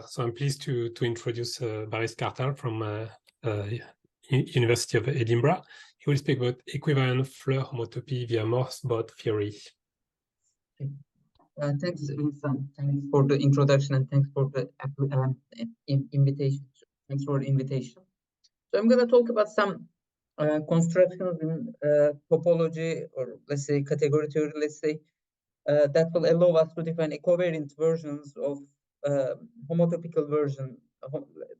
So I'm pleased to introduce Barış Kartal from University of Edinburgh. He will speak about equivariant Floer homotopy via Morse-Bott theory. Thanks, Vincent. Thanks for the introduction and thanks for the invitation. Thanks for the invitation. So I'm going to talk about some constructions in topology, or let's say category theory, let's say, that will allow us to define equivariant versions of homotopical version,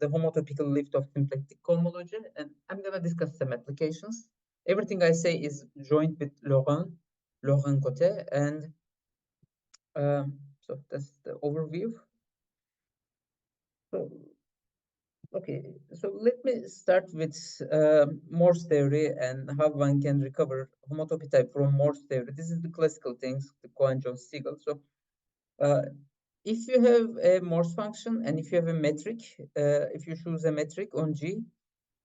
the homotopical lift of symplectic cohomology, and I'm going to discuss some applications. Everything I say is joined with Laurent Cote, and so that's the overview. So, okay, so let me start with Morse theory and how one can recover homotopy type from Morse theory. This is the classical things, the Cohen-Jones-Siegel. So if you have a Morse function and if you have a metric, if you choose a metric on G,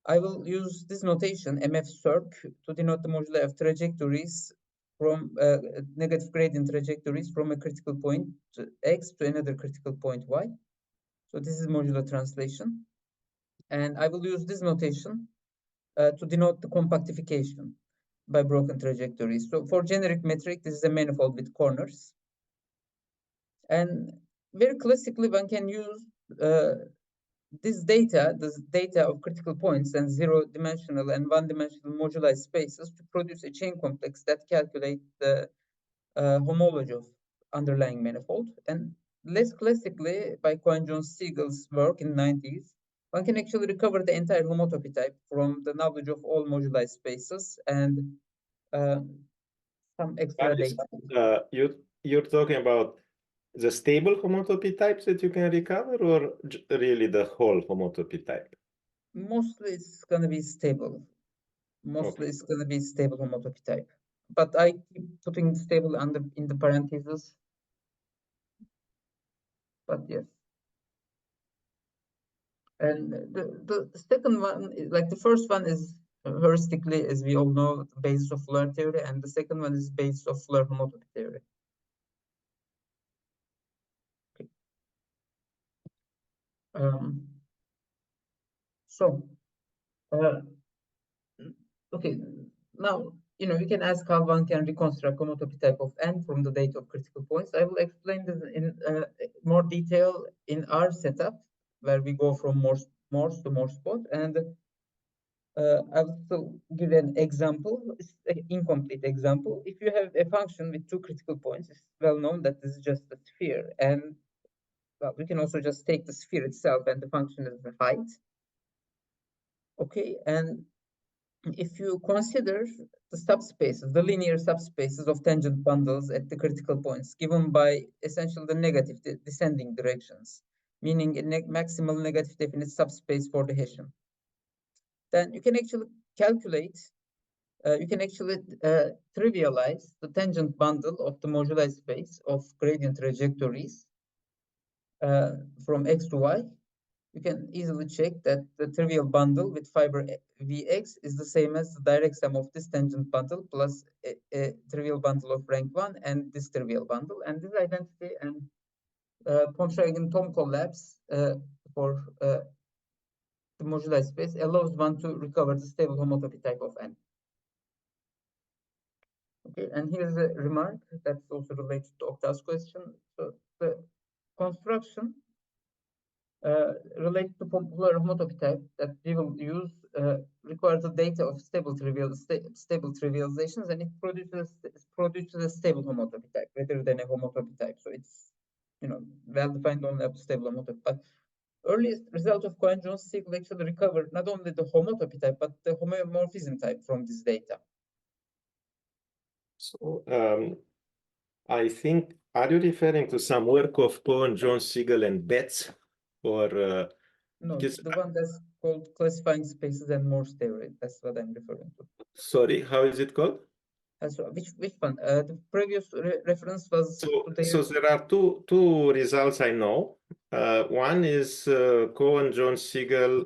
I will use this notation, MF circ, to denote the moduli of trajectories from negative gradient trajectories from a critical point X to another critical point Y. So this is modular translation. And I will use this notation to denote the compactification by broken trajectories. So for generic metric, this is a manifold with corners. And very classically, one can use this data of critical points and zero-dimensional and one-dimensional moduli spaces to produce a chain complex that calculates the homology of underlying manifold. And less classically, by Cohen-Jones-Siegel's work in the 90s, one can actually recover the entire homotopy type from the knowledge of all moduli spaces and some extra data. You're talking about the stable homotopy types that you can recover, or really the whole homotopy type? Mostly it's going to be stable. Mostly it's going to be stable homotopy type. But I keep putting stable in the parentheses. But yes. And the second one, like the first one is heuristically, as we all know, the basis of Floer theory, and the second one is basis of Floer homotopy theory. Okay. Okay, now, you can ask how one can reconstruct homotopy type of N from the data of critical points. I will explain this in more detail in our setup, where we go from Morse to Morse-Bott, and I will still give an example, an incomplete example. If you have a function with two critical points, it's well known that this is just a sphere, and well, we can also just take the sphere itself and the function is the height. Okay, and if you consider the subspaces, the linear subspaces of tangent bundles at the critical points given by essentially the negative descending directions, meaning a maximal negative definite subspace for the Hessian, then you can actually calculate, you can actually trivialize the tangent bundle of the moduli space of gradient trajectories from X to Y. You can easily check that the trivial bundle with fiber Vx is the same as the direct sum of this tangent bundle plus a trivial bundle of rank 1 and this trivial bundle. And this identity and Pontryagin-Tom collapse for the moduli space allows one to recover the stable homotopy type of N. Okay, and here's a remark that's also related to Oktav's question. So the construction related to Floer homotopy type that we will use requires the data of stable trivializations, and it produces a stable homotopy type rather than a homotopy type. So it's well defined only up to stable homotopy. But earliest result of Cohen-Jones-Siegel actually recovered not only the homotopy type but the homomorphism type from this data. So I think, are you referring to some work of Cohen-Jones-Siegel and Betts? Or no, the one that's called classifying spaces and Morse theory. That's what I'm referring to. Sorry, how is it called? So which one? The previous reference was. So there are two results I know. One is Cohen-Jones-Siegel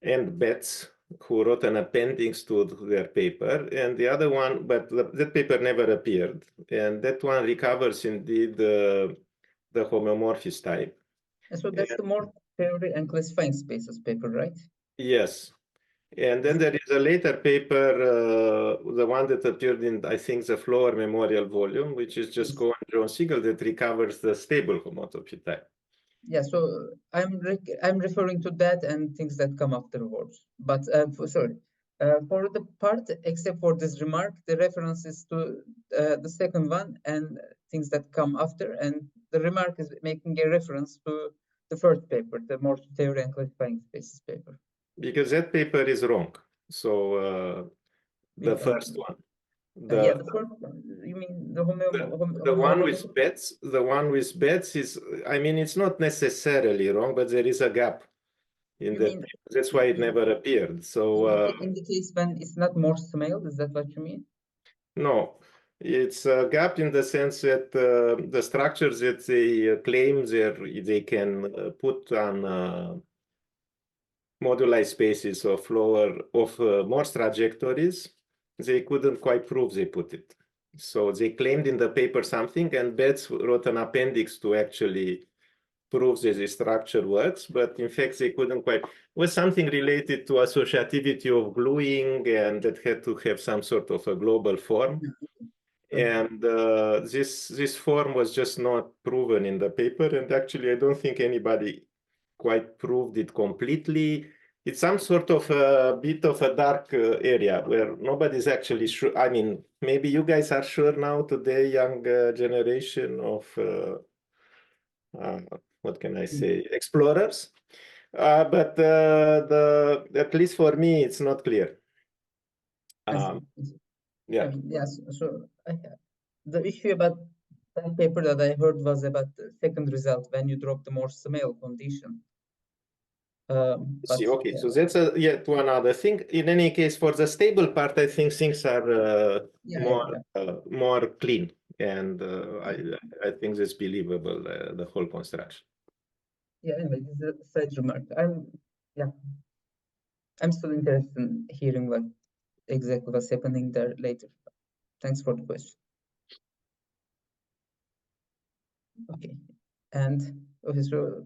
and Betts, who wrote an appendix to their paper, and the other one, but that paper never appeared, and that one recovers indeed the homomorphism type. And so that's the Morse theory and classifying spaces paper, right? Yes. And then there is a later paper, the one that appeared in, I think, the Floer Memorial Volume, which is just Coe and John Siegel, that recovers the stable homotopy type. Yeah, so I'm referring to that and things that come afterwards. But for the part, except for this remark, the reference is to the second one and things that come after. And the remark is making a reference to the first paper, the Morse theory and classifying spaces paper. Because that paper is wrong. So the first one. Yeah, the first one. You mean the one with bets? The one with bets is, I mean, it's not necessarily wrong, but there is a gap in that. That's why it never appeared. So in the case when it's not Morse-Smale, is that what you mean? No, it's a gap in the sense that the structures that they claim they can put on moduli spaces of Floer of Morse trajectories, they couldn't quite prove they put it. So they claimed in the paper something, and Betts wrote an appendix to actually prove that the structure works, but in fact they couldn't quite. It was something related to associativity of gluing, and that had to have some sort of a global form. And this form was just not proven in the paper, and actually I don't think anybody quite proved it completely. It's some sort of a bit of a dark area where nobody's actually sure. I mean, maybe you guys are sure now today, young generation of what can I say, explorers. But at least for me, it's not clear. Yeah. I mean, yes. So the issue about that paper that I heard was about the second result when you drop the Morse-Smale condition. Okay, so that's yet one other thing. In any case, for the stable part, I think things are more clean, and I think that's believable, the whole construction. Yeah, anyway, this is a side remark. I'm still interested in hearing what exactly what's happening there later. Thanks for the question. Okay, and okay, so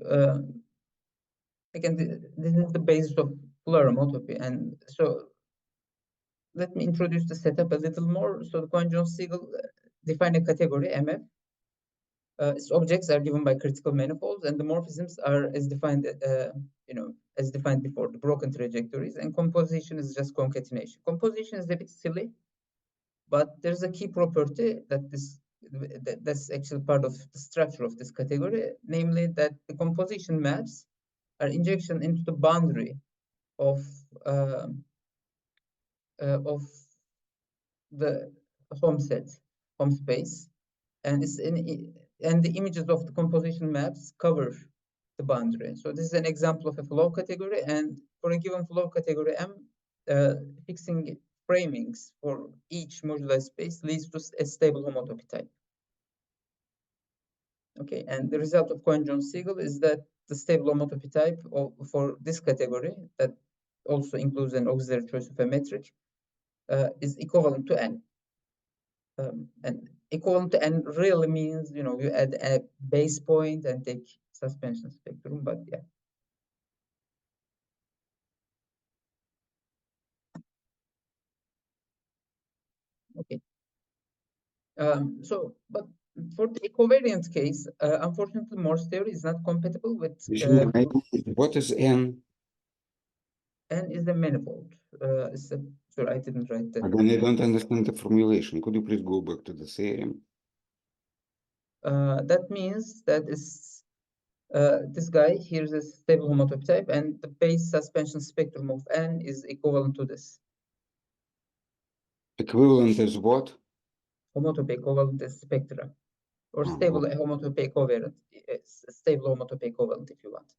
again, this is the basis of Floer homotopy, and so let me introduce the setup a little more. So the Cohen-Jones-Siegel define a category MF. Its objects are given by critical manifolds, and the morphisms are as defined, as defined before, the broken trajectories, and composition is just concatenation. Composition is a bit silly, but there's a key property that's actually part of the structure of this category, namely that the composition maps are injection into the boundary of the home space, and the images of the composition maps cover the boundary. So this is an example of a flow category, and for a given flow category M, fixing framings for each modular space leads to a stable homotopy type. Okay, and the result of Cohen-Jones-Siegel is that the stable homotopy type for this category, that also includes an auxiliary choice of a metric, is equivalent to N. And equivalent to N really means, you add a base point and take suspension spectrum, but yeah. Okay. But for the equivariant case, unfortunately, Morse theory is not compatible with. What is N? N is a manifold. Sorry, I didn't write that. Again, I don't understand the formulation. Could you please go back to the theorem? That means that is this guy here is a stable homotopy type, and the base suspension spectrum of N is equivalent to this. Equivalent is what? Homotopy equivalent is spectra, or stable homotopy equivalent. It's stable homotopy equivalent if you want.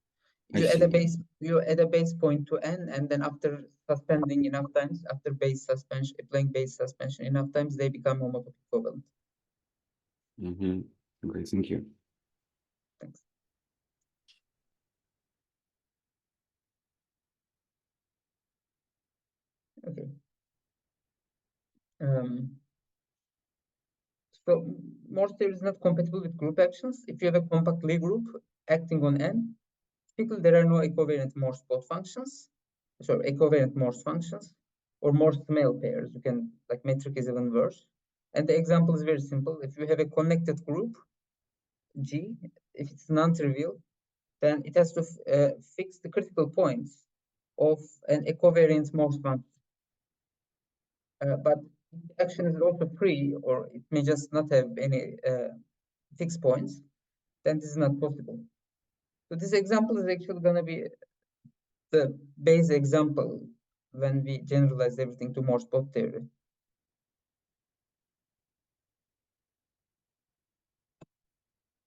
You add a base point to N, and then after suspending enough times, after applying base suspension enough times, they become homotopy equivalent. Okay, thank you. Thanks. Okay. So Morse theory is not compatible with group actions. If you have a compact Lie group acting on N, typically there are no equivariant Morse-Bott functions, sorry, equivariant Morse functions or Morse-Smale pairs. You can, like, metric is even worse. And the example is very simple. If you have a connected group, G, if it's non-trivial, then it has to fix the critical points of an equivariant Morse function. But action is also free, or it may just not have any fixed points, then this is not possible. So this example is actually going to be the base example when we generalize everything to Morse-Bott theory.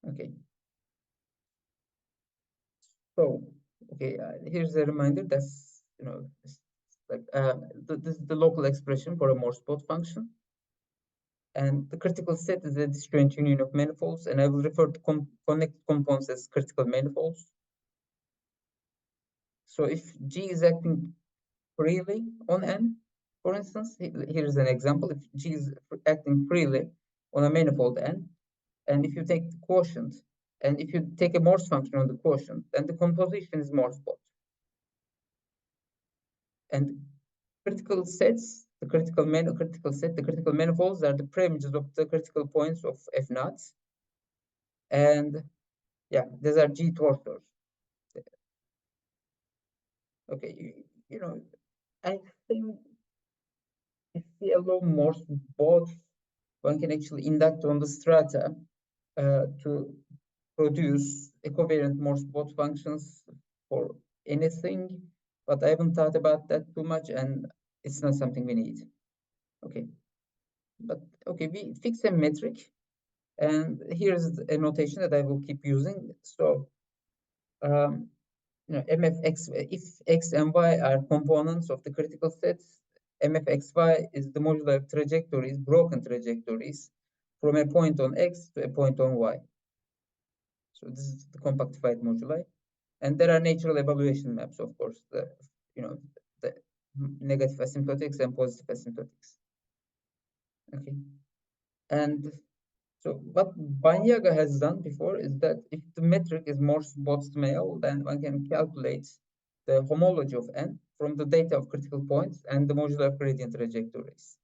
Okay. So, okay, here's a reminder that's, like this is the local expression for a Morse-Bott function. And the critical set is a disjoint union of manifolds, and I will refer to connected components as critical manifolds. So if G is acting freely on N, for instance, here's an example. If G is acting freely on a manifold N, and if you take the quotient, and if you take a Morse function on the quotient, then the composition is Morse-Bott. And critical sets, the critical manifolds are the premises of the critical points of F naught. And yeah, these are G torsors. Okay, I think if we allow Morse-Bott, one can actually induct on the strata to produce equivariant Morse-Bott functions for anything, but I haven't thought about that too much, and it's not something we need. Okay, but okay, we fix a metric, and here's a notation that I will keep using. So, MFX, if X and Y are components of the critical sets, MFXY is the modular trajectories, broken trajectories, from a point on X to a point on Y. So this is the compactified moduli. And there are natural evaluation maps, of course, the negative asymptotics and positive asymptotics. Okay. And so what Banyaga has done before is that if the metric is Morse-Bott-Smale, then one can calculate the homology of N from the data of critical points and the modular gradient trajectories.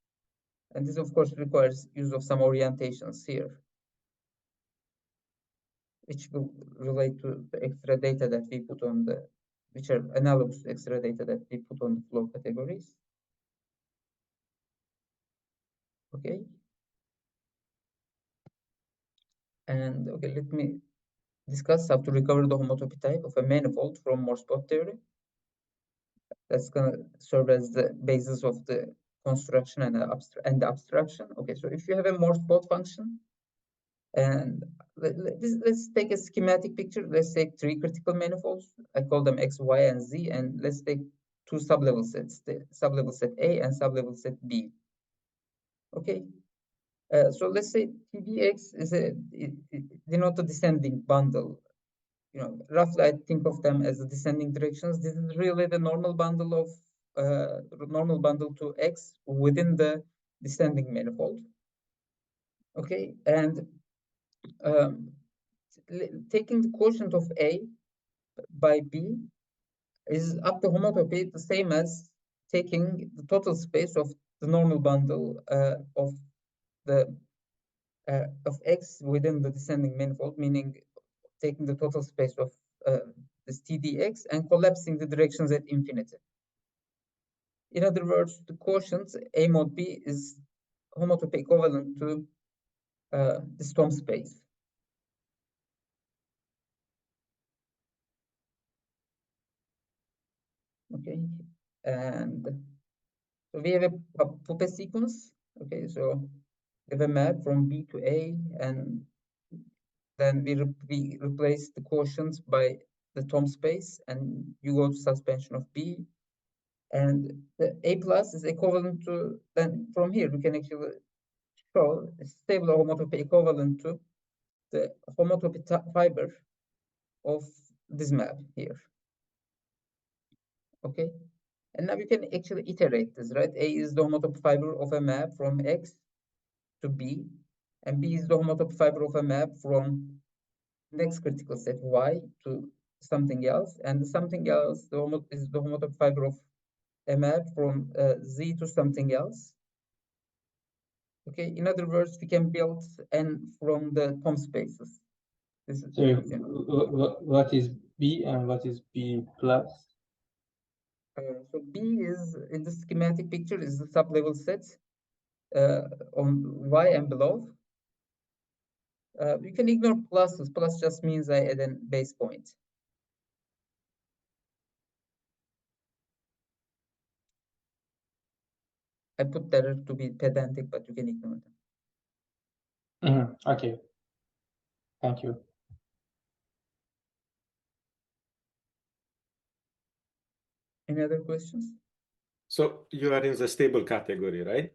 And this, of course, requires use of some orientations here, which will relate to the extra data that we put on the, which are analogous to extra data that we put on the flow categories. Okay. And okay, let me discuss how to recover the homotopy type of a manifold from Morse-Bott theory. That's going to serve as the basis of the construction and the abstraction. Okay, so if you have a Morse-Bott function, and let's take a schematic picture. Let's take 3 critical manifolds. I call them X, Y, and Z, and let's take 2 sublevel sets, the sublevel set A and sublevel set B. Okay, so let's say TBX is denote a descending bundle. Roughly I think of them as the descending directions. This is really the normal bundle of to X within the descending manifold. Okay, and taking the quotient of A by B is up to homotopy the same as taking the total space of the normal bundle of X within the descending manifold, meaning taking the total space of this TDX and collapsing the directions at infinity. In other words, the quotient A mod B is homotopy equivalent to this Tom space. Okay, and so we have a Puppe sequence. Okay, so we have a map from B to A, and then we replace the quotients by the Tom space, and you go to suspension of B, and the A plus is equivalent to, then from here we can actually show a stable homotopy equivalent to the homotopy fiber of this map here. Okay, and now you can actually iterate this, right? A is the homotopy fiber of a map from X to B, and B is the homotopy fiber of a map from next critical set Y to something else, and the something else is the homotopy fiber of a map from Z to something else. Okay, in other words, we can build n from the Tom spaces. This is, So what is B and what is B plus? so B is, in the schematic picture, is the sublevel set on Y and below. You can ignore pluses. Plus just means I add a base point. I put there to be pedantic, but you can ignore them. Okay. Thank you. Any other questions? So you are in the stable category, right?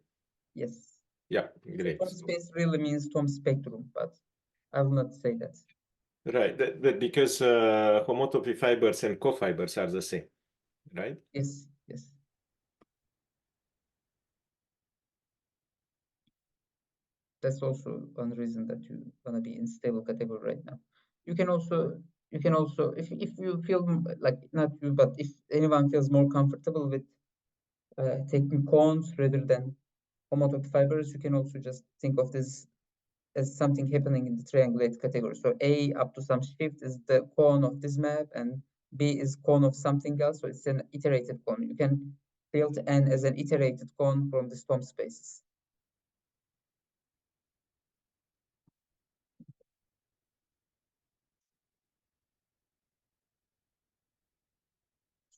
Yes. Yeah, So great. Tom space really means Tom spectrum, but I will not say that. Right, because homotopy fibers and cofibers are the same, right? Yes, yes. That's also one reason that you're gonna be in stable category right now. You can also if you feel like, not you, but if anyone feels more comfortable with taking cones rather than homotopy fibers, you can also just think of this as something happening in the triangulate category. So A up to some shift is the cone of this map, and B is cone of something else. So it's an iterated cone. You can build N as an iterated cone from the Tom spaces.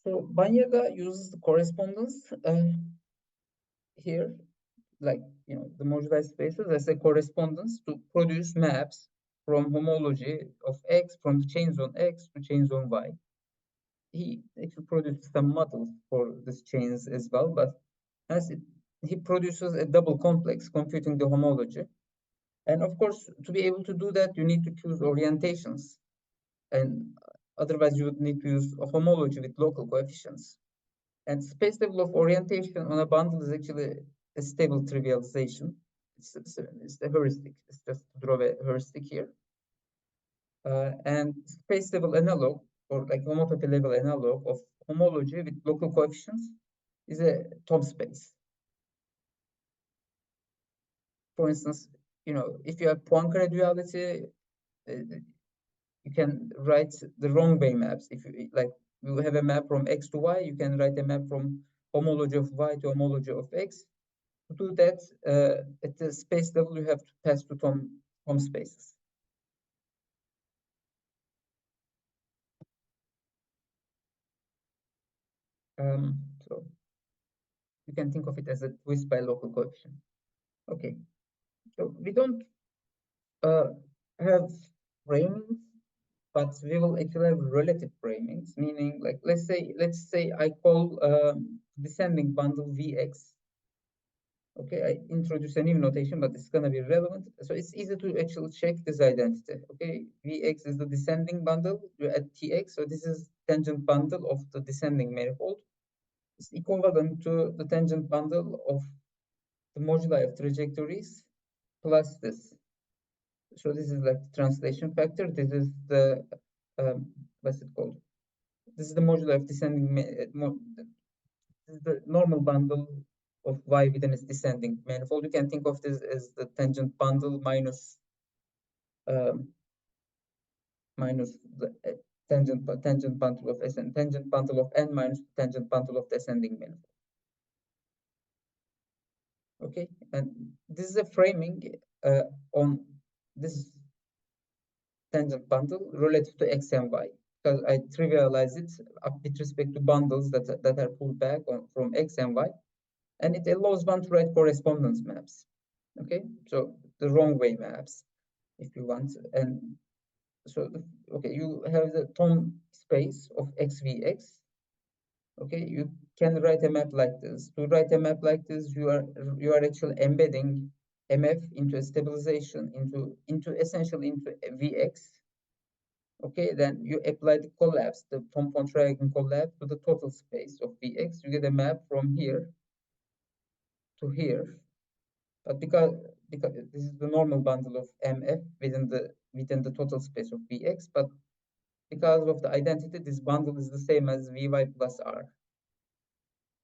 So Banyaga uses the correspondence here, like, you know, the moduli spaces as a correspondence to produce maps from homology of X, from the chain zone X to chain zone Y. He actually produces some models for these chains as well, but as he produces a double complex computing the homology. And of course, to be able to do that, you need to choose orientations. And otherwise, you would need to use a homology with local coefficients. And space level of orientation on a bundle is actually a stable trivialization. It's a heuristic. It's just to draw a heuristic here. And space level analog, or like homotopy level analog of homology with local coefficients, is a Tom space. For instance, you know, if you have Poincare duality, you can write the wrong way maps. If you like, you have a map from X to Y, you can write a map from homology of Y to homology of X. To do that, at the space level, you have to pass to Tom spaces. So you can think of it as a twist by local coefficient. Okay, so we don't have framings, but we will actually have relative framings, meaning, like, let's say I call descending bundle Vx. Okay, I introduce a new notation, but it's gonna be relevant. So it's easy to actually check this identity. Okay, Vx is the descending bundle, you add Tx, so this is tangent bundle of the descending manifold. It's equivalent to the tangent bundle of the moduli of trajectories plus this. So this is like the translation factor. This is the what's it called? This is the moduli of descending. This is the normal bundle of Y within its descending manifold. You can think of this as the tangent bundle minus minus the tangent bundle of Sn, tangent bundle of N minus tangent bundle of the ascending manifold. Okay, and this is a framing on this tangent bundle relative to X and Y, because I trivialize it with respect to bundles that are pulled back from X and Y, and it allows one to write correspondence maps. Okay, so the wrong way maps, if you want. And so okay, you have the Tom space of XVX. Okay, you can write a map like this. To write a map like this, you are actually embedding MF into a stabilization into essentially into a VX. Okay, then you apply the collapse, the Tom triangle collapse to the total space of Vx. You get a map from here to here. But because this is the normal bundle of MF within the total space of Vx, but because of the identity, this bundle is the same as Vy plus R.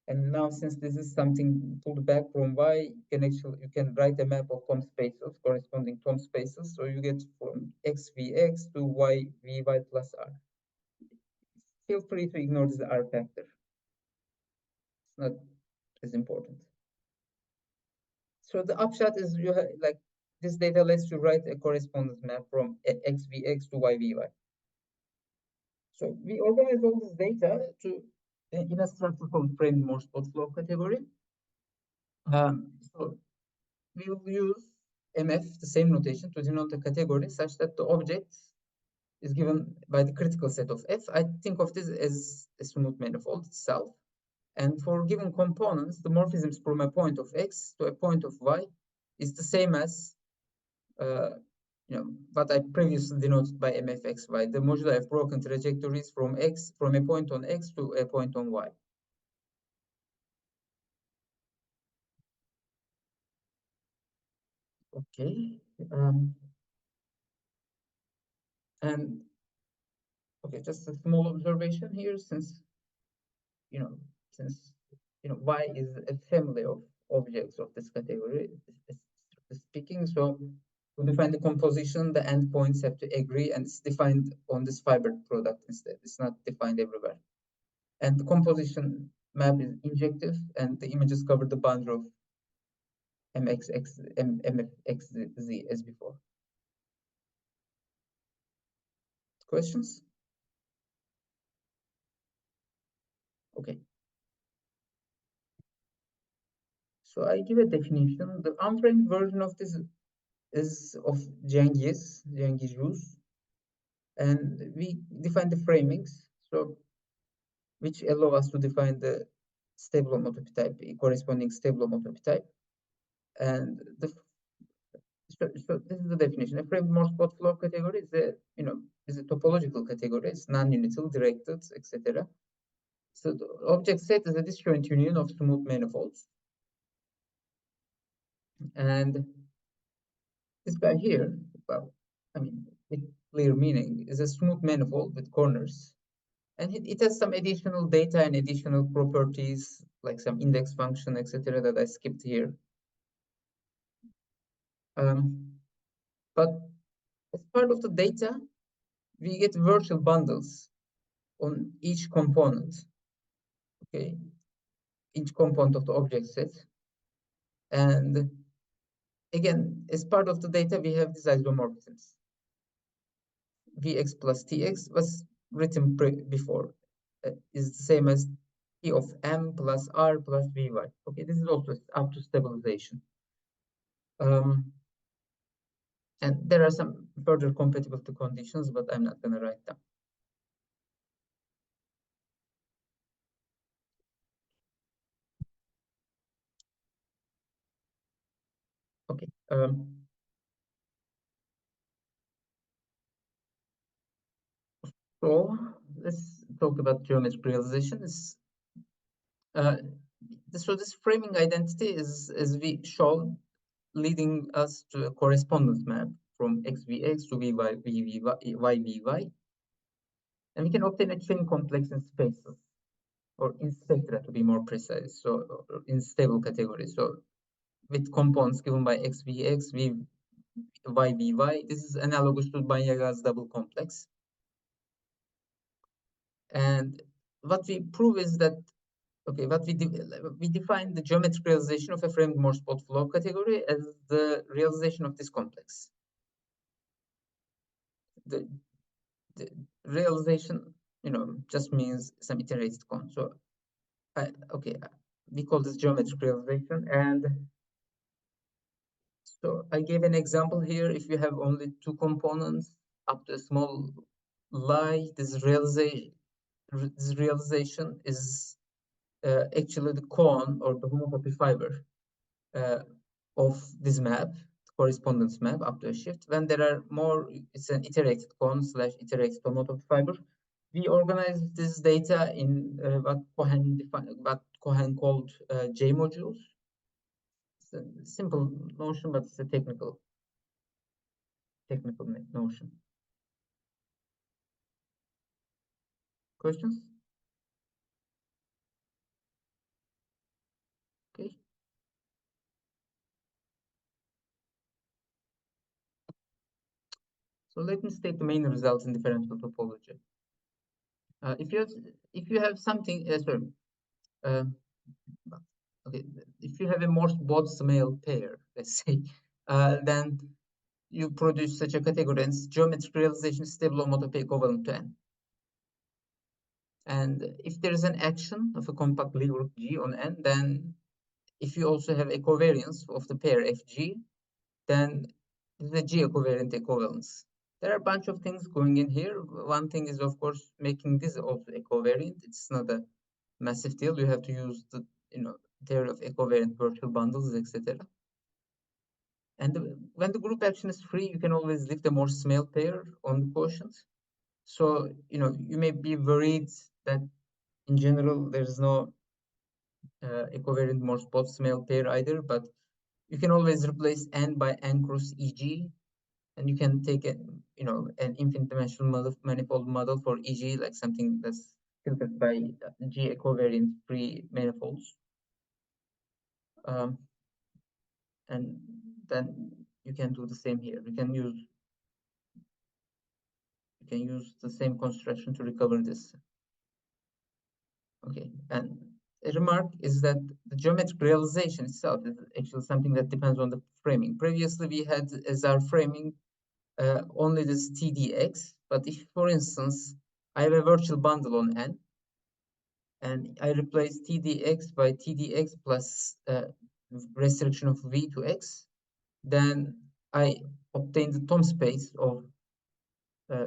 And now, since this is something pulled back from Y, you can write a map of Thom spaces, corresponding Thom spaces. So you get from XVX to Y Vy plus R. Feel free to ignore this R factor. It's not as important. So the upshot is you have, like, this data lets you write a correspondence map from XVX to YVY. So we organize all this data in a structure called framed Morse-Bott Floer category. So we will use MF, the same notation, to denote a category such that the object is given by the critical set of F. I think of this as a smooth manifold itself. And for given components, the morphisms from a point of X to a point of Y is the same as what I previously denoted by MFXY, the moduli of broken trajectories from a point on X to a point on Y. Okay. And okay, just a small observation here, since Y is a family of objects of this category, speaking. So to define the composition, the endpoints have to agree, and it's defined on this fiber product instead. It's not defined everywhere. And the composition map is injective, and the images cover the boundary of MFXZ as before. Questions? Okay. So I give a definition. The unframed version of this is of Cengiz use, and we define the framings, so which allow us to define the stable homotopy type, corresponding stable homotopy type, and so this is the definition. A framed Morse-Bott Floer category is a topological category. It's non-unital, directed, etc. So the object set is a disjoint union of smooth manifolds, and this guy here, well, I mean, with clear meaning, is a smooth manifold with corners, and it has some additional data and additional properties like some index function, etc., that I skipped here. But as part of the data, we get virtual bundles on each component. Okay, each component of the object set, and again, as part of the data, we have these isomorphisms. Vx plus Tx was written before, is the same as T of M plus R plus Vy. Okay, this is also up to stabilization. And there are some further compatibility conditions, but I'm not going to write them. Okay. So let's talk about geometric realization. So this framing identity is, as we showed, leading us to a correspondence map from XVX to YVY. And we can obtain a chain complex in spaces, or in spectra to be more precise, so in stable categories. So with components given by XVX, YVY, this is analogous to Banyagas double complex. And what we prove is that, okay, we define the geometric realization of a framed Morse-Bott Floer category as the realization of this complex. The realization, just means some iterated cone. So, we call this geometric realization. And so I gave an example here. If you have only two components up to a small lie, this realization is actually the cone or the homotopy fiber of this map, correspondence map up to a shift. When there are more, it's an iterated cone / iterated homotopy fiber. We organize this data in what Cohen called J modules. It's a simple notion, but it's a technical notion. Questions? Okay. So let me state the main results in differential topology. If you have something, okay, if you have a Morse-Bott Hamiltonian pair, let's say, then you produce such a category, and geometric realization is stable homotopy equivalent to n. And if there is an action of a compact Lie group G on n, then if you also have equivariance of the pair Fg, then the G equivariant equivalence. There are a bunch of things going in here. One thing is, of course, making this also equivariant. It's not a massive deal. You have to use the theory of equivariant virtual bundles, etc. And when the group action is free, you can always leave the Morse-Smale pair on the quotient. So you may be worried that in general there's no equivariant Morse-Bott Hamiltonian pair either, but you can always replace n by n cross EG, and you can take an infinite dimensional manifold model for EG, like something that's filtered by G equivariant free manifolds. And then you can do the same here. You can use the same construction to recover this. Okay, and a remark is that the geometric realization itself is actually something that depends on the framing. Previously, we had as our framing only this TDX, but if, for instance, I have a virtual bundle on n, and I replace TDX by TDX plus restriction of V to X, then I obtain the Tom space of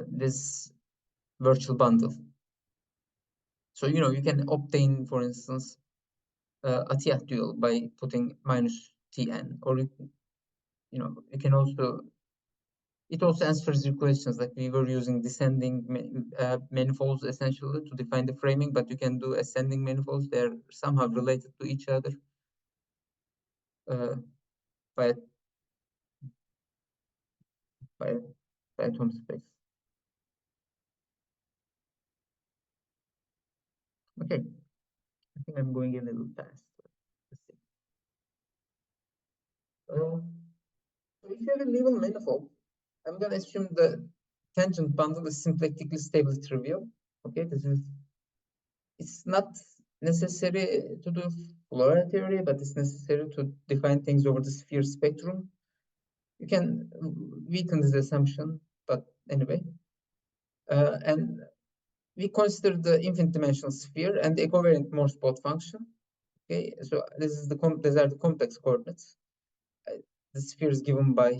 this virtual bundle. So you can obtain, for instance, a Tiat dual by putting minus Tn, or you can also. It also answers your questions, like we were using descending manifolds essentially to define the framing, but you can do ascending manifolds. They're somehow related to each other by Tom space. Okay, I think I'm going a little fast. So if you have a level manifold, I'm going to assume the tangent bundle is symplectically stably trivial. Okay, it's not necessary to do Floer theory, but it's necessary to define things over the sphere spectrum. You can weaken this assumption, but anyway. And we consider the infinite dimensional sphere and the equivariant Morse-Bott function. Okay, so these are the complex coordinates. The sphere is given by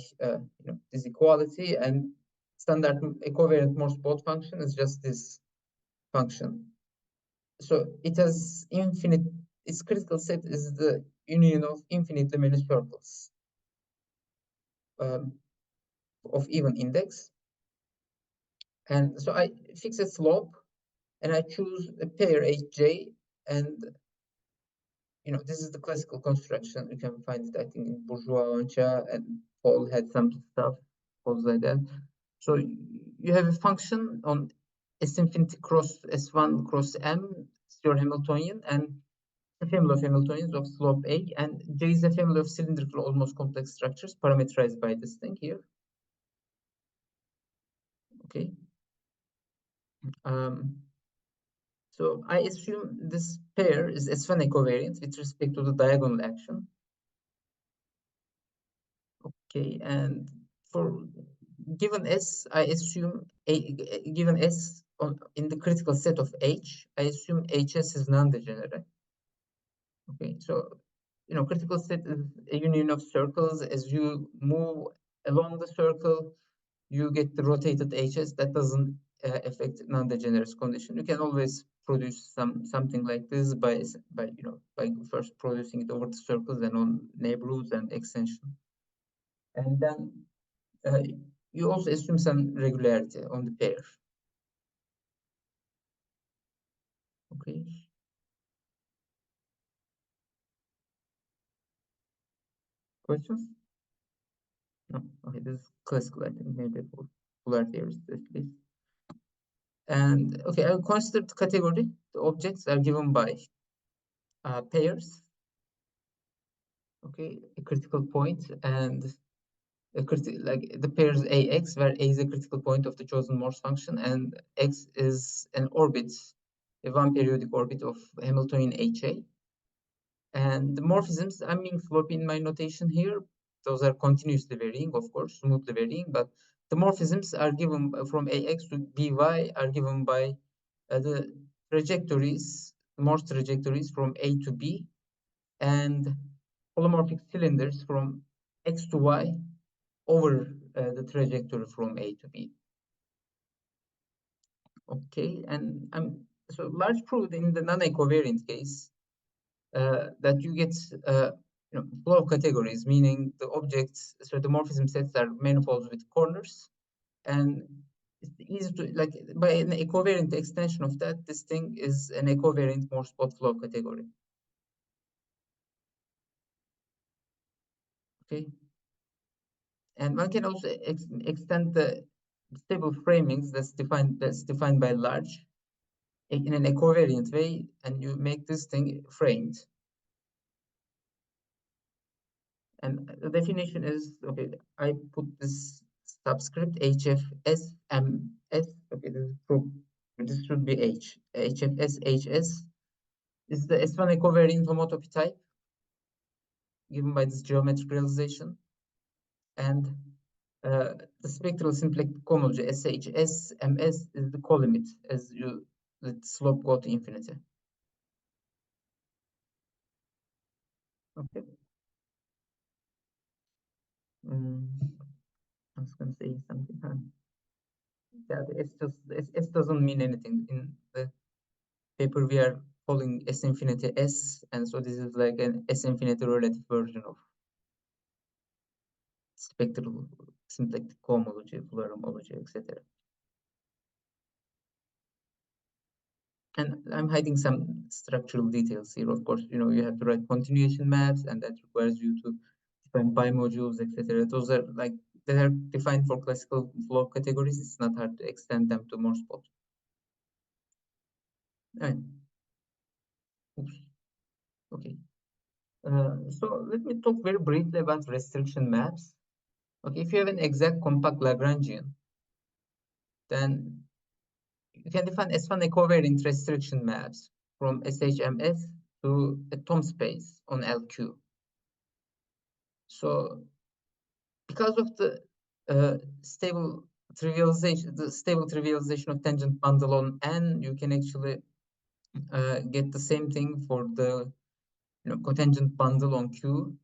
this equality, and standard equivariant Morse-Bott function is just this function. So it has infinite. Its critical set is the union of infinitely many circles of even index. And so I fix a slope, and I choose a pair Hj, and this is the classical construction. You can find it, I think, in Bourgeois, Ancha, and Paul had some stuff, calls like that. So you have a function on S infinity cross S1 cross M, it's your Hamiltonian, and a family of Hamiltonians of slope A, and J is a family of cylindrical almost complex structures parameterized by this thing here. Okay. So I assume this pair is S1 equivariant with respect to the diagonal action. Okay, and for given S, I assume given S in the critical set of H, I assume HS is non-degenerate. Okay, so critical set is a union of circles. As you move along the circle, you get the rotated HS. That doesn't affect non-degenerate condition. You can always produce something like this by first producing it over the circles and on neighborhoods and extension, and then you also assume some regularity on the pair. Okay. Questions? No. Okay, this is classical, I think, maybe for Floer theorists at least. And okay, I'll consider the category. The objects are given by pairs. Okay, a critical point and like the pairs AX, where A is a critical point of the chosen Morse function, and X is an orbit, a one periodic orbit of Hamiltonian HA. And the morphisms, I'm being floppy in my notation here. Those are continuously varying, of course, smoothly varying, but the morphisms are given from AX to BY are given by the trajectories, Morse trajectories from A to B, and holomorphic cylinders from X to Y over the trajectory from A to B. Okay, and so large proof in the non-equivariant case that you get flow categories, meaning the objects, so the morphism sets are manifolds with corners, and it's easy to, like, by an equivariant extension of that, this thing is an equivariant Morse-Bott flow category. Okay, and one can also extend the stable framings that's defined by large in an equivariant way, and you make this thing framed. And the definition is, okay, I put this subscript HFSMS. Okay, this should be H. HFSHS is the S1 equivariant homotopy type given by this geometric realization. And the spectral symplectic cohomology SHSMS is the colimit as you let slope go to infinity. Okay. I was going to say something. Yeah, S doesn't mean anything in the paper. We are calling S infinity S, and so this is like an S infinity relative version of spectral symplectic cohomology, Floer homology, etc. And I'm hiding some structural details here. Of course, you have to write continuation maps, and that requires you to define bimodules, etc. Those are like, they are defined for classical flow categories. It's not hard to extend them to Morse-Bott. Oops. Okay. So let me talk very briefly about restriction maps. Okay, if you have an exact compact Lagrangian, then you can define S1 equivariant restriction maps from SHMS to a Thom space on LQ. So because of the stable trivialization of tangent bundle on N, you can actually get the same thing for the cotangent bundle on Q,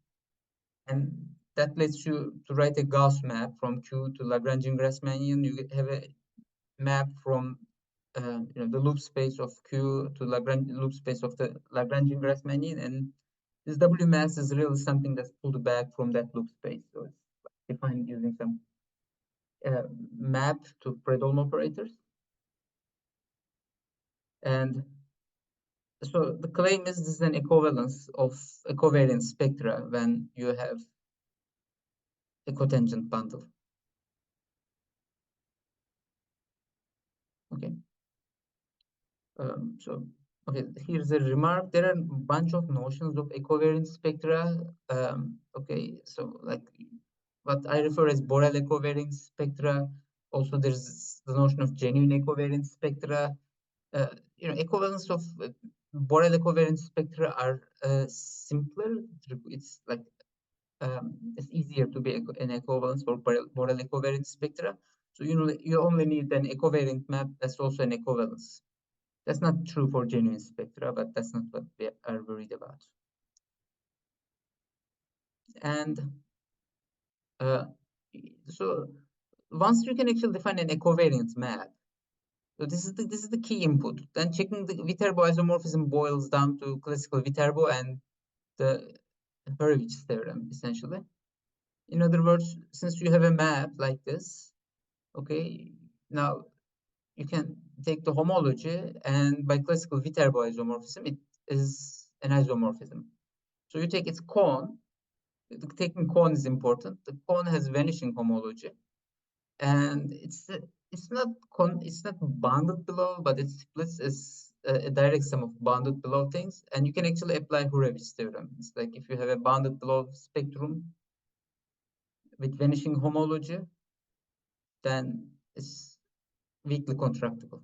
and that lets you to write a Gauss map from Q to Lagrangian Grassmannian. You have a map from the loop space of Q to loop space of the Lagrangian Grassmannian, and this W mass is really something that's pulled back from that loop space. So it's defined using some map to Fredholm operators. And so the claim is this is an equivalence of equivariant spectra when you have a cotangent bundle. Okay. Okay, here's a remark. There are a bunch of notions of equivariant spectra. Okay, so like what I refer as Borel equivariant spectra. Also, there's the notion of genuine equivariant spectra. Equivalence of Borel equivariant spectra are simpler. It's like it's easier to be an equivalence for Borel equivariant spectra. So you only need an equivariant map that's also an equivalence. That's not true for genuine spectra, but that's not what we are worried about. And so once you can actually define an equivariant map, so this is the key input. Then checking the Viterbo isomorphism boils down to classical Viterbo and the Hurwitz theorem, essentially. In other words, since you have a map like this, okay, now you can take the homology, and by classical Viterbo isomorphism, it is an isomorphism. So you take its cone. Taking cone is important. The cone has vanishing homology, and it's it's not bounded below, but it splits as a direct sum of bounded below things, and you can actually apply Hurewicz theorem. It's like if you have a bounded below spectrum with vanishing homology, then it's weakly contractible.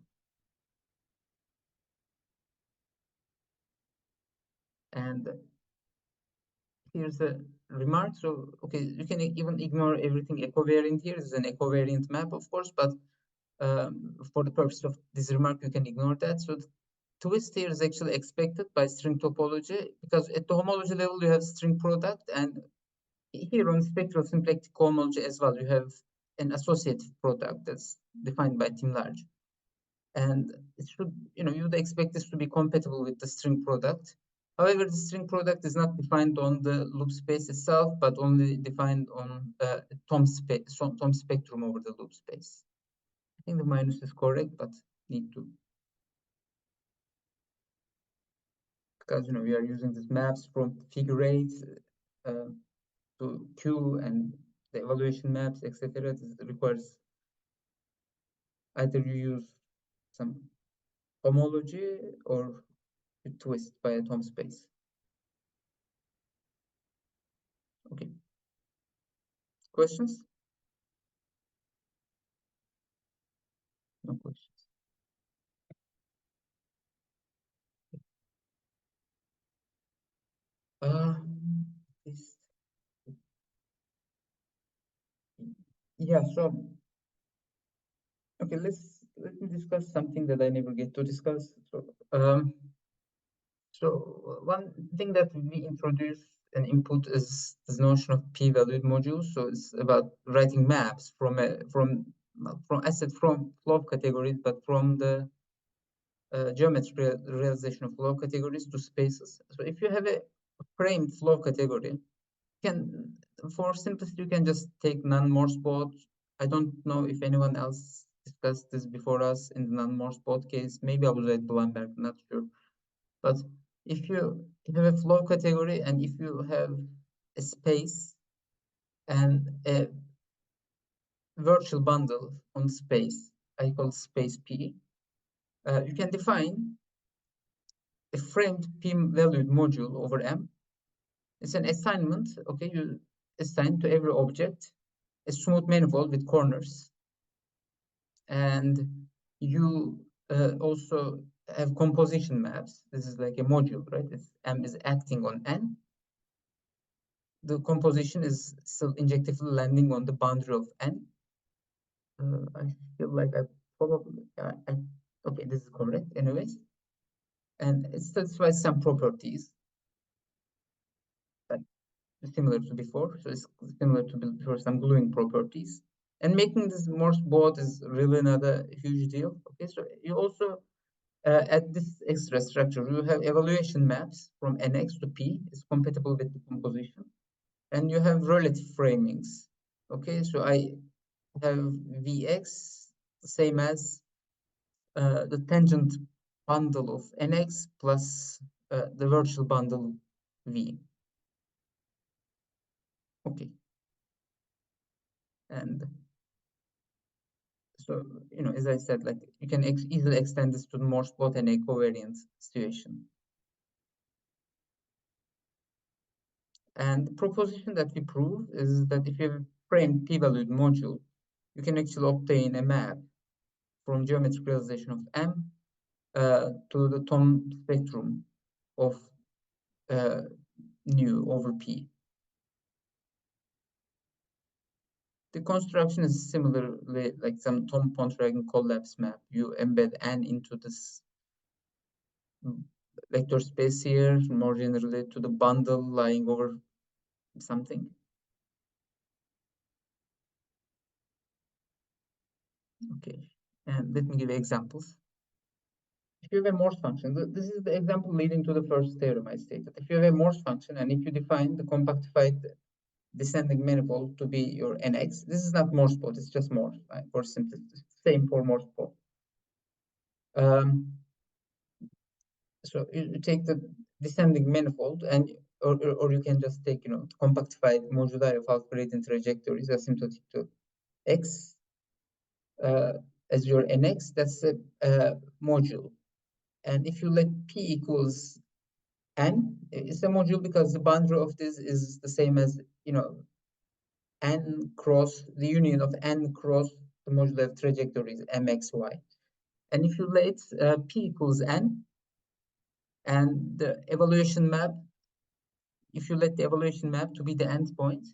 And here's a remark. So, okay, you can even ignore everything equivariant here. This is an equivariant map, of course, but for the purpose of this remark, you can ignore that. So the twist here is actually expected by string topology, because at the homology level, you have string product, and here on spectral symplectic cohomology as well, you have an associative product that's defined by Tim Large. And it should, you would expect this to be compatible with the string product. However, the string product is not defined on the loop space itself, but only defined on Tom spectrum over the loop space. I think the minus is correct, but need to, because we are using these maps from figure 8 to Q, and the evaluation maps, etc. This requires either you use some homology or you twist by a Tom space. Okay. Questions? No questions. Yeah, so okay, let me discuss something that I never get to discuss. So one thing that we introduce and input is this notion of p-valued modules. So it's about writing maps from flow categories, but from the geometry realization of flow categories to spaces. So if you have a framed flow category, for simplicity, you can just take non-Morse-Bott. I don't know if anyone else discussed this before us in the non-Morse-Bott case. Maybe I was at Blumberg, not sure. But if you have a flow category and if you have a space and a virtual bundle on space, I call space P, you can define a framed p-valued module over M. It's an assignment, okay? You assign to every object a smooth manifold with corners. And you also have composition maps. This is like a module, right? M is acting on N. The composition is still injectively landing on the boundary of N. I feel like I probably, okay, this is correct anyways. And it satisfies some properties similar to before. So it's similar to before, some gluing properties. And making this Morse-Bott is really not a huge deal. Okay, so you also add this extra structure. You have evaluation maps from NX to P. It's compatible with the composition. And you have relative framings. Okay, so I have Vx the same as the tangent bundle of NX plus the virtual bundle V. Okay. And so, as I said, like you can easily extend this to the Morse-Bott and equivariant situation. And the proposition that we prove is that if you have a framed p-valued module, you can actually obtain a map from geometric realization of M to the Tom spectrum of nu over P. The construction is similarly like some Tom Pontryagin collapse map. You embed N into this vector space here, more generally to the bundle lying over something. Okay, and let me give examples. If you have a Morse function, this is the example leading to the first theorem I stated. If you have a Morse function and if you define the compactified descending manifold to be your NX, this is not Morse-Bott, it's just Morse, right? For simplicity, same for Morse-Bott. So you take the descending manifold and or you can just take compactified moduli of half gradient trajectories asymptotic to X. as your nx, that's a module. And if you let p equals n, it's a module because the boundary of this is the same as, you know, n cross the union of n cross the modular trajectories mxy. And if you let p equals n, and the evaluation map, if you let the evaluation map to be the end point,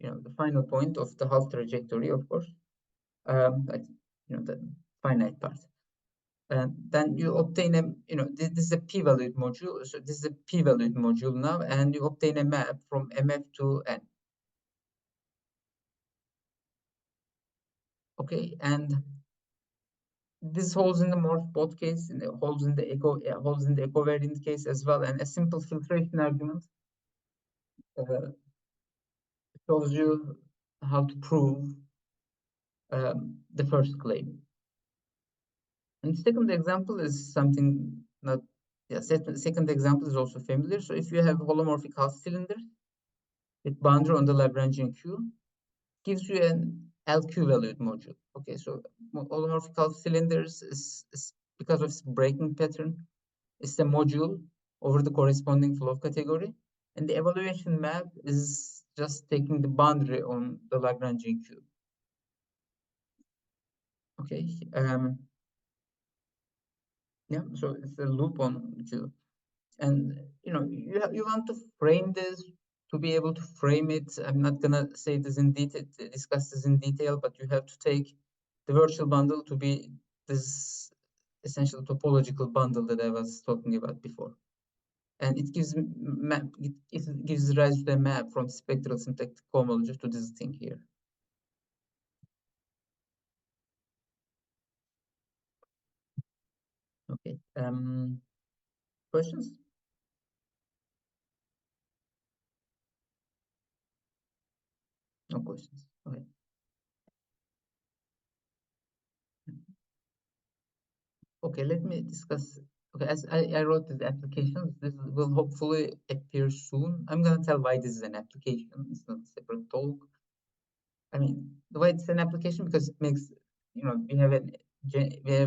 you know, the final point of the half trajectory, of course, but you know, the finite part, then you obtain a, you know, this is a p-valued module. So this is a p-valued module now, and you obtain a map from mf to n. Okay, and this holds in the Morse-Bott case, and it holds in the equivariant case as well. And a simple filtration argument shows you how to prove the first claim. And the second example is something not, yeah, second example is also familiar. So if you have holomorphic half cylinders with boundary on the Lagrangian Q, gives you an LQ valued module. Okay, so holomorphic half cylinders is because of its breaking pattern, it's a module over the corresponding flow category, and the evaluation map is just taking the boundary on the Lagrangian Q. Okay, yeah, so it's a loop on Q, and you know, you want to frame this to be able to frame it. I'm not gonna say this in detail, discuss this in detail, but you have to take the virtual bundle to be this essential topological bundle that I was talking about before. And it gives map, it gives rise to the map from spectral symplectic cohomology to this thing here. Okay, questions? No questions. Okay. Okay, let me discuss. Okay, as I wrote the applications, this will hopefully appear soon. I'm gonna tell why this is an application. It's not a separate talk. I mean, the way it's an application because it makes, you know, we have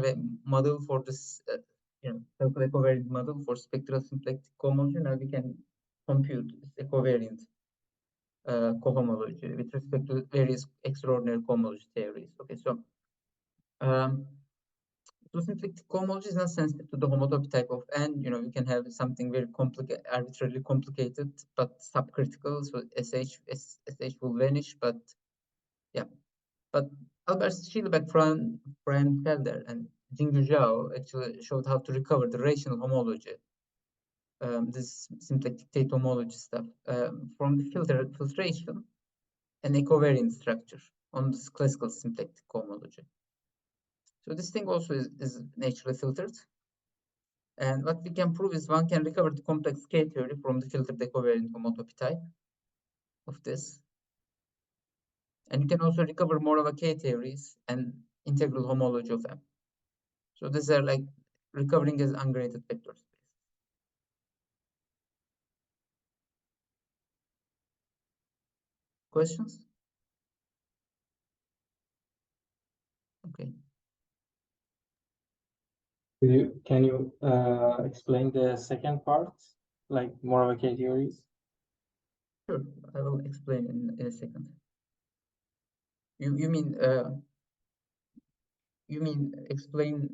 a model for this, you know, circle equivariant model for spectral symplectic cohomology. Now we can compute this equivariant cohomology with respect to various extraordinary cohomology theories. Okay, so symplectic cohomology is not sensitive to the homotopy type of n. You know, you can have something very complicated, arbitrarily complicated, but subcritical. So SH will vanish, but yeah. But Albert Schielebeck, Brian Felder, and Jingyu Zhao actually showed how to recover the rational homology, this symplectic Tate homology stuff, from the filtration and equivariant structure on this classical symplectic cohomology. So this thing also is naturally filtered. And what we can prove is one can recover the complex K theory from the filtered equivariant homotopy type of this. And you can also recover Morava K theories and integral homology of M. So these are like recovering as ungraded vector space. Questions? Okay. Can you explain the second part, like Morava K theories? Sure, I will explain in a second. You mean explain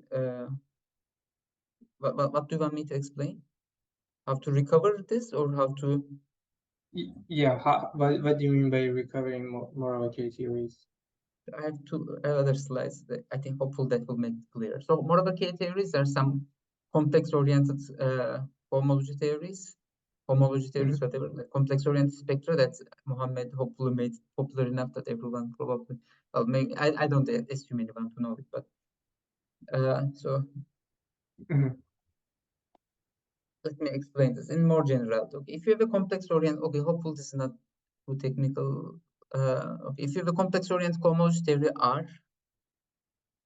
what do you want me to explain? How to recover this or how to? Yeah, what do you mean by recovering Morava K theories? I have two other slides that I think hopeful that will make it clear. So Morava K theories are some complex oriented homology theories, whatever, like complex oriented spectra that Mohammed hopefully made popular enough that everyone probably, well, maybe I don't assume anyone to know it, but so let me explain this in more general. Okay, if you have a complex orient, okay, hopefully this is not too technical. Okay, if you have a complex orient cohomology theory R,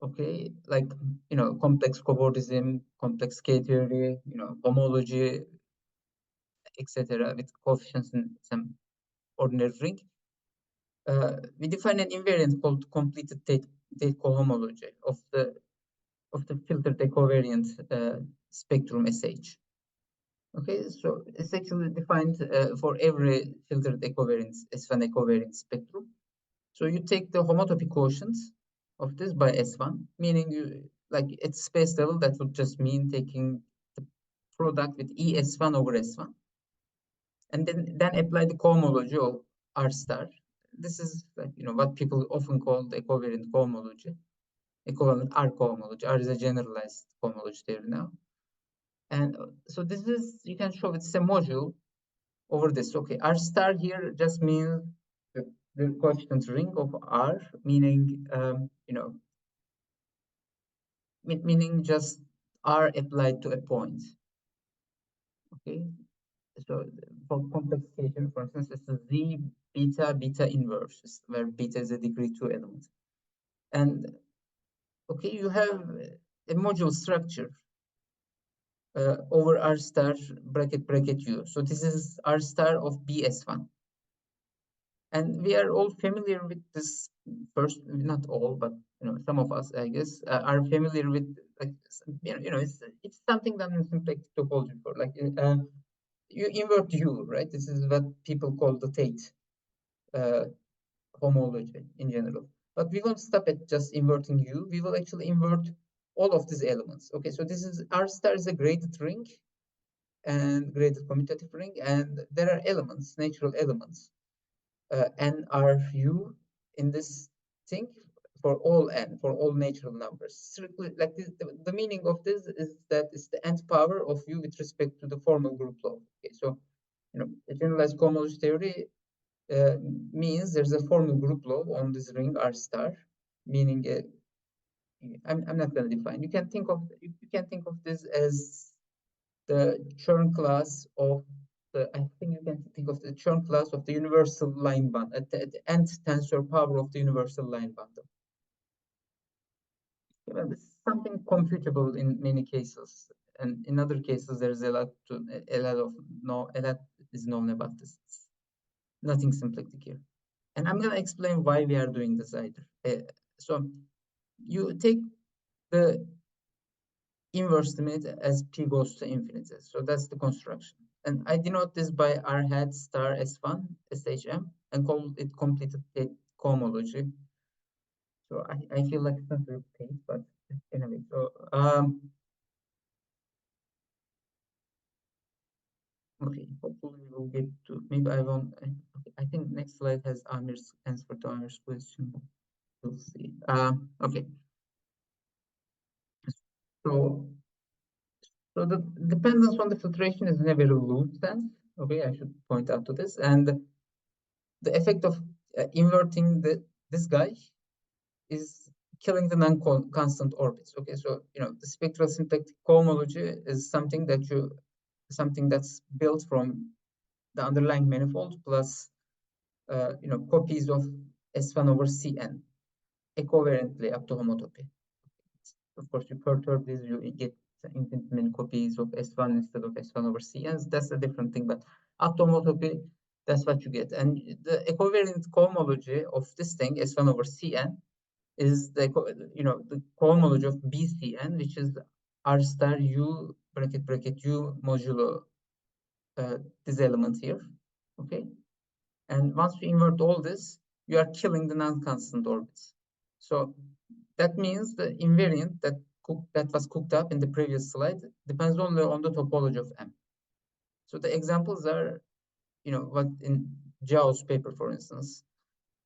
okay, like, you know, complex cobordism, complex K theory, you know, homology, etc., with coefficients in some ordinary ring. We define an invariant called completed Tate the cohomology of the filtered equivariant spectrum SH. Okay, so it's actually defined for every filtered equivariant S1 equivariant spectrum. So you take the homotopy quotient of this by S1, meaning you like at space level that would just mean taking the product with ES1 over S1, and then apply the cohomology of R star. This is like what people often call the equivariant cohomology, equivalent R cohomology. R is a generalized cohomology theory now. And so this is, you can show it's a module over this. Okay, R star here just means the coefficient ring of R, meaning meaning just R applied to a point. Okay, so for complexification, for instance, it's a Z beta inverse, where beta is a degree 2 element. And okay, you have a module structure over R star bracket U. So this is R star of BS1. And we are all familiar with this first, not all, but some of us, I guess, are familiar with, like, it's something done in symplectic topology for, like, you invert U, right? This is what people call the Tate homology in general. But we won't stop at just inverting U. We will actually invert all of these elements. Okay, so this is R star is a graded ring and graded commutative ring, and there are elements, natural elements, NRU in this thing for all n, for all natural numbers. Strictly, like this, the meaning of this is that it's the nth power of U with respect to the formal group law. Okay, so a generalized cohomology theory means there's a formal group law on this ring R star, meaning I'm not going to define. You can think of this as the Chern class of I think you can think of the Chern class of the universal line bundle at the nth tensor power of the universal line bundle. It's something computable in many cases, and in other cases there's a lot is known about this. It's nothing symplectic here, and I'm going to explain why we are doing this either. So you take the inverse limit as p goes to infinity. So that's the construction. And I denote this by R hat star S1 SHM and call it completed cohomology. So I feel like it's not very paid, but anyway. So okay, hopefully we'll get to, maybe I won't. Okay, I think next slide has Amir's answer to Amir's question. We'll see. Okay. So the dependence on the filtration is in a very loose sense. Okay, I should point out to this. And the effect of inverting this guy is killing the non-constant orbits. Okay, so the spectral symplectic cohomology is something that's built from the underlying manifold plus copies of S1 over Cn equivariantly up to homotopy. Of course, you perturb this, you get infinite many copies of S1 instead of S1 over Cn. That's a different thing, but up to homotopy, that's what you get. And the equivariant cohomology of this thing, S1 over Cn, is the cohomology of BCn, which is R star U bracket U modulo this element here. Okay, and once you invert all this, you are killing the non-constant orbits. So that means the invariant that was cooked up in the previous slide depends only on the topology of M. So the examples are, what in Zhao's paper, for instance,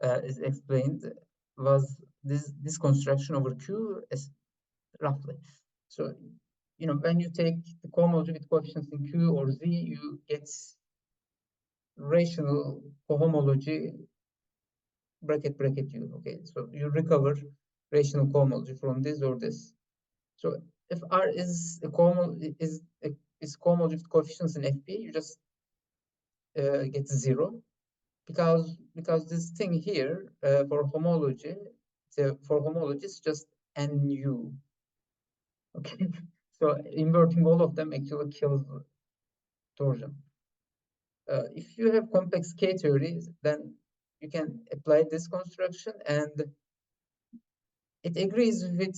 is explained was this construction over Q is roughly. So, when you take the cohomology with coefficients in Q or Z, you get rational cohomology bracket U. Okay, so you recover rational cohomology from this or this. So if R is a cohomology with coefficients in FP, you just get 0, because this thing here for homology is just NU. Okay, so inverting all of them actually kills torsion. If you have complex K theories, then you can apply this construction, and it agrees with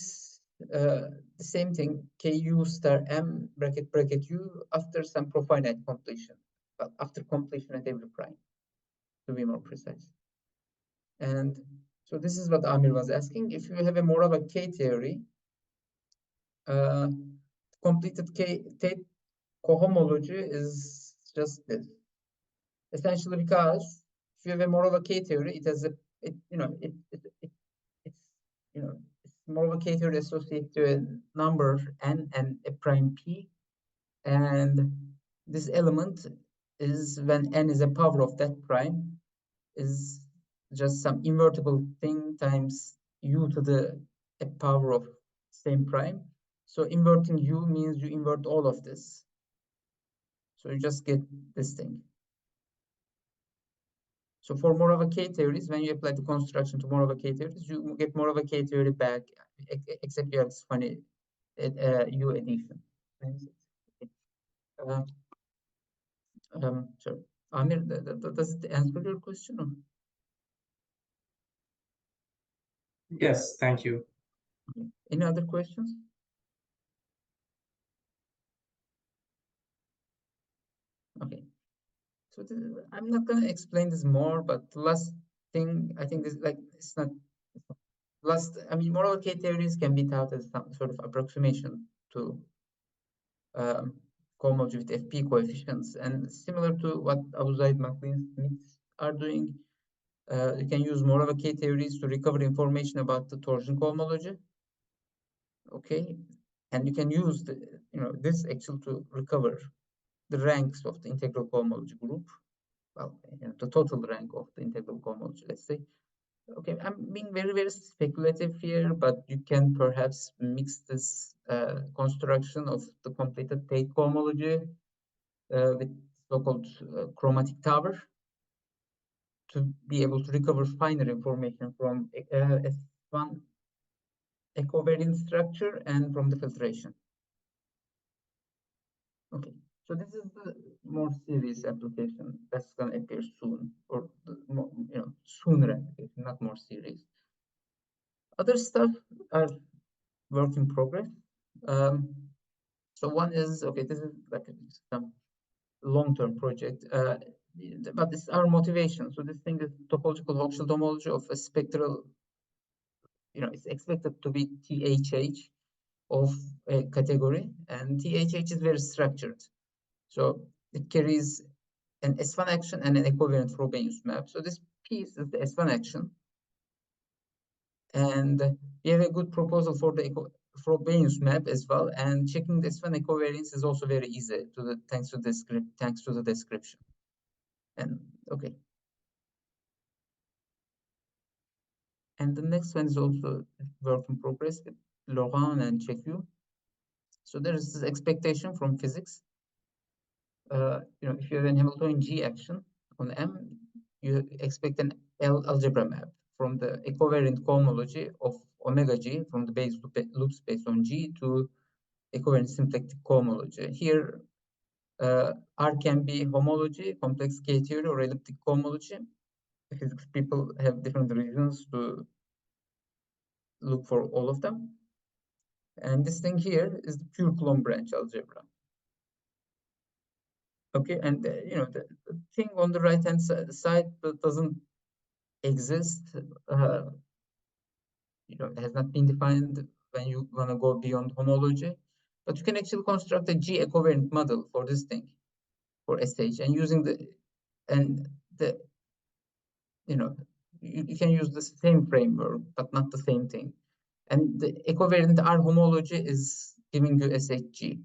the same thing, ku star m bracket u after some profinite completion, well, after completion at every prime, to be more precise. And so this is what Amir was asking. If you have a Morava K theory, completed K cohomology is just this. Essentially, because if you have a Morava K theory, it has a it's Morava K theory associated to a number n and a prime p, and this element is when n is a power of that prime is just some invertible thing times u to the a power of same prime. So inverting u means you invert all of this. So you just get this thing. So for Morava K theories, when you apply the construction to Morava K theories, you get Morava K theory back, except you have this funny u addition. Sorry, Amir, does it answer your question? Or? Yes, thank you. Okay. Any other questions? Okay. So I'm not going to explain this more, but the last thing I think is like it's not last. I mean, Morava K theories can be taught as some sort of approximation to cohomology with FP coefficients, and similar to what Abu Zaid McLean Smith are doing. You can use Morava K theories to recover information about the torsion cohomology. Okay, and you can use the this actually to recover the ranks of the integral cohomology group. Well, the total rank of the integral cohomology, let's say. Okay, I'm being very, very speculative here, but you can perhaps mix this construction of the completed Tate cohomology with so-called chromatic tower to be able to recover finer information from S1 equivariant structure and from the filtration. Okay, so this is the more serious application that's going to appear soon, or the more, sooner application, not more serious. Other stuff are work in progress. So one is, okay, this is like some long-term project, but this is our motivation. So this thing is topological Hochschild homology of a spectral, it's expected to be THH of a category, and THH is very structured. So it carries an S1 action and an equivariant Frobenius map. So this piece is the S1 action. And we have a good proposal for the Frobenius map as well. And checking this one equivariance is also very easy thanks to the description. And okay. And the next one is also work in progress with Laurent and Cheku. So there is this expectation from physics. If you have an Hamiltonian G action on M, you expect an L algebra map from the equivariant cohomology of omega G from the base loop space on G to equivariant symplectic cohomology. Here, R can be homology, complex K theory, or elliptic cohomology. Physics people have different reasons to look for all of them. And this thing here is the pure Coulomb branch algebra. Okay, and the thing on the right-hand side that doesn't exist, it has not been defined when you want to go beyond homology, but you can actually construct a G equivariant model for this thing, for SH, and using you can use the same framework, but not the same thing. And the equivariant R homology is giving you SHG.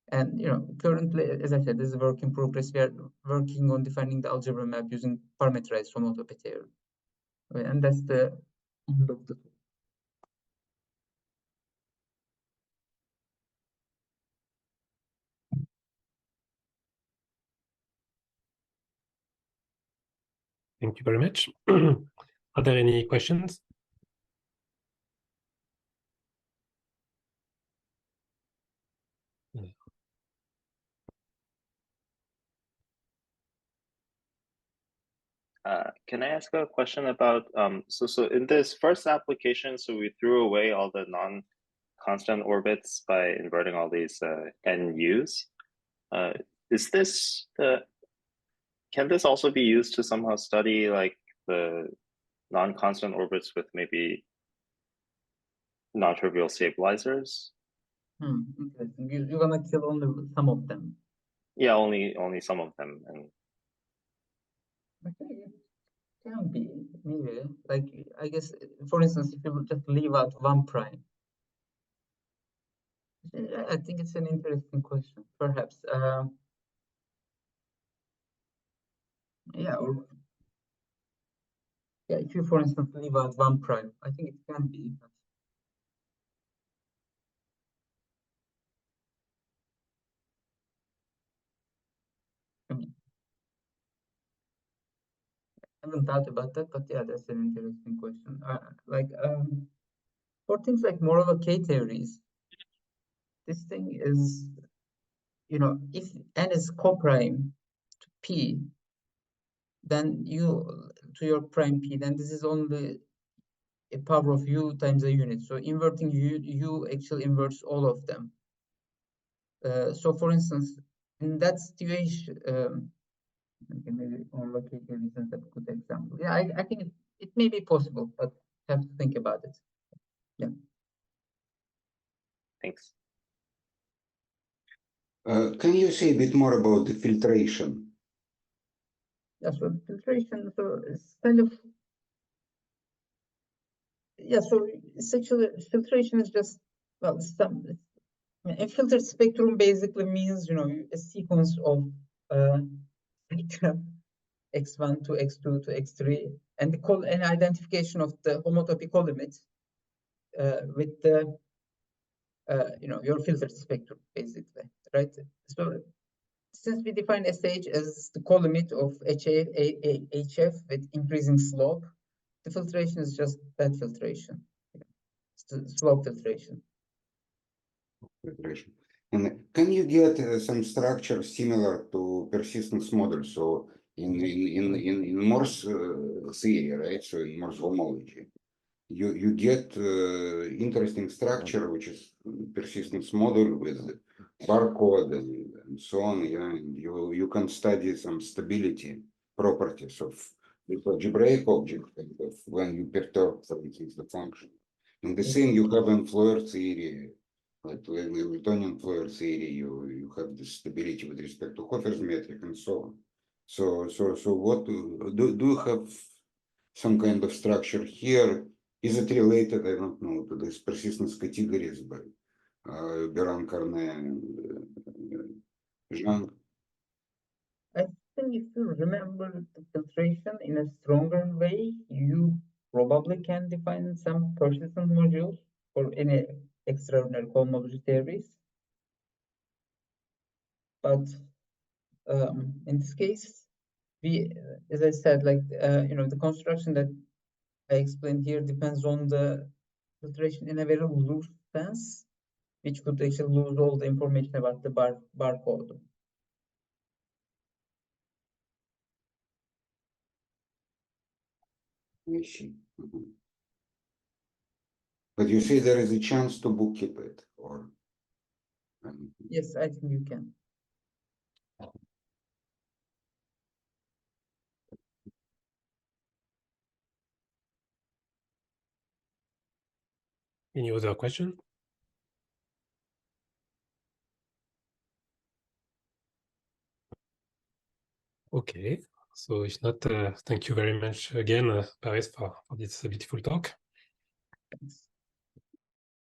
And currently, as I said, this is a work in progress. We are working on defining the algebra map using parameterized homotopy theory. Okay, and that's the end of the talk. Thank you very much. Are there any questions? Can I ask a question about so in this first application, so we threw away all the non-constant orbits by inverting all these NUs. Is this can this also be used to somehow study like the non-constant orbits with maybe non-trivial stabilizers? Interesting. You're gonna kill only some of them. Yeah, only some of them. And Okay, it can be maybe. Like I guess, for instance, if you just leave out 1 prime, I think it's an interesting question. Perhaps, yeah, or yeah, if you, for instance, leave out 1 prime, I think it can be. I haven't thought about that, but yeah, that's an interesting question. For things like Morse K-theories, this thing is, if n is coprime to p, then to your prime p, then this is only a power of u times a unit. So inverting u actually inverts all of them. So for instance, in that situation, okay, maybe Morse K-theory isn't a good example. Yeah, I think it may be possible, but have to think about it. Yeah. thanks. Can you say a bit more about the filtration? Yeah, so filtration, so it's kind of, yeah, so essentially filtration is just, well, a filtered spectrum basically means, a sequence of spectrum x1 to x2 to x3, and an identification of the homotopy colimit with the, your filtered spectrum, basically, right? So since we define SH as the colimit of HF with increasing slope, the filtration is just that filtration. It's the slope filtration. Filtration. And can you get some structure similar to persistence model? So in Morse theory, right? So in Morse homology, you get interesting structure which is persistence model with barcode and so on. Yeah, and you can study some stability properties of the algebraic object when you perturb, for instance, the function. And the same you have in Floer theory. Like in Hamiltonian Floer theory, you have the stability with respect to Hofer's metric and so on. So what do you have some kind of structure here? Is it related, I don't know, to these persistence categories by Beran, Carnet, and Jean? I think if you remember the filtration in a stronger way, you probably can define some persistent modules for any extraordinary cohomology theories. But in this case, as I said, the construction that I explained here depends on the filtration in a very loose sense, which could actually lose all the information about the barcode. I see. But you say there is a chance to bookkeep it, or? Yes, I think you can. Any other question? Okay, so if not, thank you very much again, Paris, for this beautiful talk. Thanks.